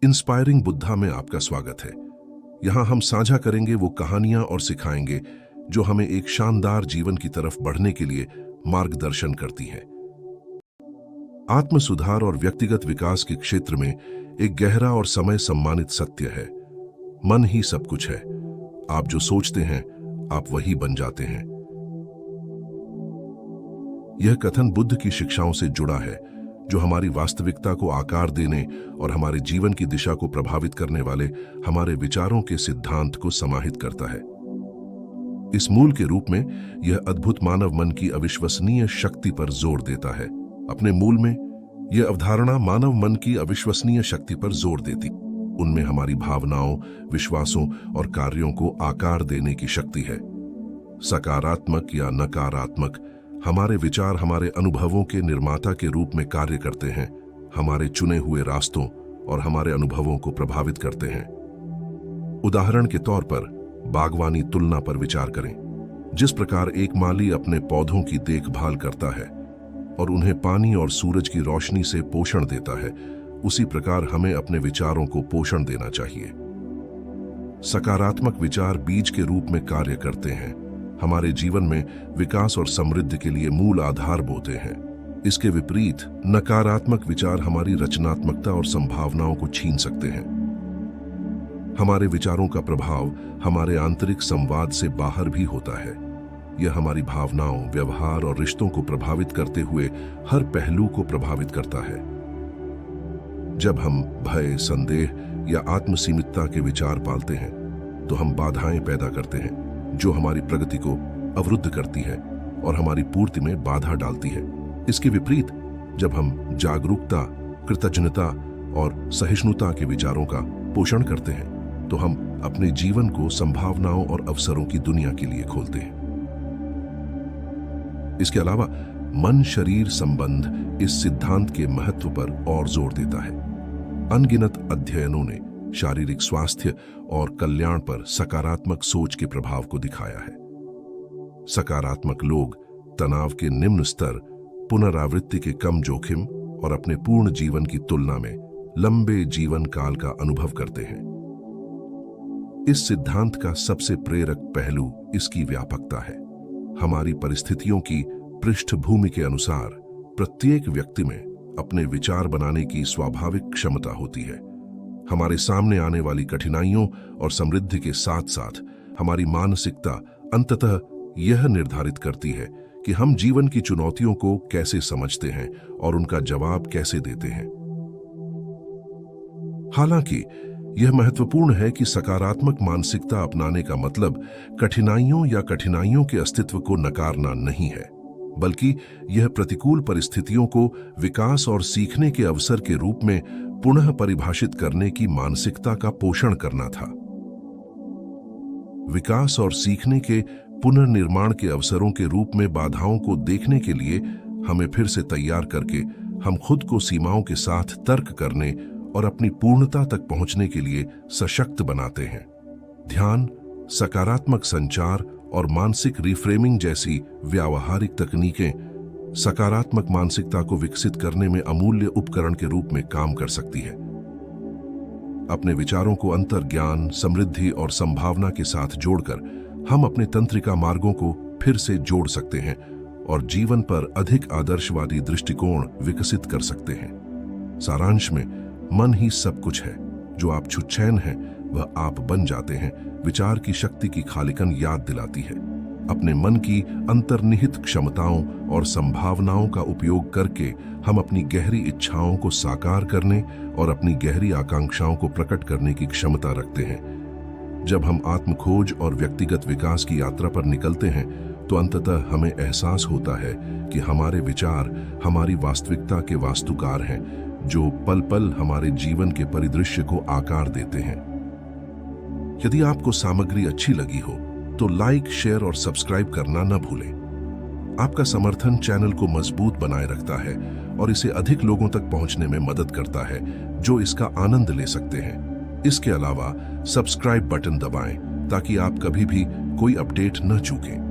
Inspiring Buddha में आपका स्वागत है। यहाँ हम साझा करेंगे वो कहानियां और सिखाएंगे जो हमें एक शानदार जीवन की तरफ बढ़ने के लिए मार्गदर्शन करती हैं। आत्म सुधार और व्यक्तिगत विकास के क्षेत्र में एक गहरा और समय सम्मानित सत्य है, मन ही सब कुछ है। आप जो सोचते हैं आप वही बन जाते हैं। यह कथन बुद्ध की शिक्षाओं से जुड़ा है, जो हमारी वास्तविकता को आकार देने और हमारे जीवन की दिशा को प्रभावित करने वाले हमारे विचारों के सिद्धांत को समाहित करता है। इस मूल के रूप में यह अद्भुत मानव मन की अविश्वसनीय शक्ति पर जोर देता है। अपने मूल में यह अवधारणा मानव मन की अविश्वसनीय शक्ति पर जोर देती, उनमें हमारी भावनाओं, विश्वासों और कार्यों को आकार देने की शक्ति है। सकारात्मक या नकारात्मक, हमारे विचार हमारे अनुभवों के निर्माता के रूप में कार्य करते हैं, हमारे चुने हुए रास्तों और हमारे अनुभवों को प्रभावित करते हैं। उदाहरण के तौर पर बागवानी तुलना पर विचार करें। जिस प्रकार एक माली अपने पौधों की देखभाल करता है और उन्हें पानी और सूरज की रोशनी से पोषण देता है, उसी प्रकार हमें अपने विचारों को पोषण देना चाहिए। सकारात्मक विचार बीज के रूप में कार्य करते हैं, हमारे जीवन में विकास और समृद्धि के लिए मूल आधार बोते हैं। इसके विपरीत नकारात्मक विचार हमारी रचनात्मकता और संभावनाओं को छीन सकते हैं। हमारे विचारों का प्रभाव हमारे आंतरिक संवाद से बाहर भी होता है। यह हमारी भावनाओं, व्यवहार और रिश्तों को प्रभावित करते हुए हर पहलू को प्रभावित करता है। जब हम भय, संदेह या आत्मसीमितता के विचार पालते हैं तो हम बाधाएं पैदा करते हैं, जो हमारी प्रगति को अवरुद्ध करती है और हमारी पूर्ति में बाधा डालती है। इसके विपरीत जब हम जागरूकता, कृतज्ञता और सहिष्णुता के विचारों का पोषण करते हैं तो हम अपने जीवन को संभावनाओं और अवसरों की दुनिया के लिए खोलते हैं। इसके अलावा मन शरीर संबंध इस सिद्धांत के महत्व पर और जोर देता है। अनगिनत अध्ययनों ने शारीरिक स्वास्थ्य और कल्याण पर सकारात्मक सोच के प्रभाव को दिखाया है। सकारात्मक लोग तनाव के निम्न स्तर, पुनरावृत्ति के कम जोखिम और अपने पूर्ण जीवन की तुलना में लंबे जीवन काल का अनुभव करते हैं। इस सिद्धांत का सबसे प्रेरक पहलू इसकी व्यापकता है। हमारी परिस्थितियों की पृष्ठभूमि के अनुसार प्रत्येक व्यक्ति में अपने विचार बनाने की स्वाभाविक क्षमता होती है। हमारे सामने आने वाली कठिनाइयों और समृद्धि के साथ साथ हमारी मानसिकता अंततः यह निर्धारित करती है कि हम जीवन की चुनौतियों को कैसे समझते हैं और उनका जवाब कैसे देते हैं। हालांकि यह महत्वपूर्ण है कि सकारात्मक मानसिकता अपनाने का मतलब कठिनाइयों या कठिनाइयों के अस्तित्व को नकारना नहीं है, बल्कि यह प्रतिकूल परिस्थितियों को विकास और सीखने के अवसर के रूप में पुनः परिभाषित करने की मानसिकता का पोषण करना था। विकास और सीखने के पुनर्निर्माण के अवसरों के रूप में बाधाओं को देखने के लिए हमें फिर से तैयार करके हम खुद को सीमाओं के साथ तर्क करने और अपनी पूर्णता तक पहुंचने के लिए सशक्त बनाते हैं। ध्यान, सकारात्मक संचार और मानसिक रिफ्रेमिंग जैसी व्यावहारिक तकनीकें सकारात्मक मानसिकता को विकसित करने में अमूल्य उपकरण के रूप में काम कर सकती है। अपने विचारों को अंतर्ज्ञान, समृद्धि और संभावना के साथ जोड़कर हम अपने तंत्रिका मार्गों को फिर से जोड़ सकते हैं और जीवन पर अधिक आदर्शवादी दृष्टिकोण विकसित कर सकते हैं। सारांश में, मन ही सब कुछ है। जो आप छुच्छैन हैं वह आप बन जाते हैं। विचार की शक्ति की खालिकन याद दिलाती है। अपने मन की अंतर्निहित क्षमताओं और संभावनाओं का उपयोग करके हम अपनी गहरी इच्छाओं को साकार करने और अपनी गहरी आकांक्षाओं को प्रकट करने की क्षमता रखते हैं। जब हम आत्मखोज और व्यक्तिगत विकास की यात्रा पर निकलते हैं तो अंततः हमें एहसास होता है कि हमारे विचार हमारी वास्तविकता के वास्तुकार हैं, जो पल पल हमारे जीवन के परिदृश्य को आकार देते हैं। यदि आपको सामग्री अच्छी लगी हो तो लाइक, शेयर और सब्सक्राइब करना न भूलें। आपका समर्थन चैनल को मजबूत बनाए रखता है और इसे अधिक लोगों तक पहुंचने में मदद करता है जो इसका आनंद ले सकते हैं। इसके अलावा सब्सक्राइब बटन दबाएं ताकि आप कभी भी कोई अपडेट न चूकें।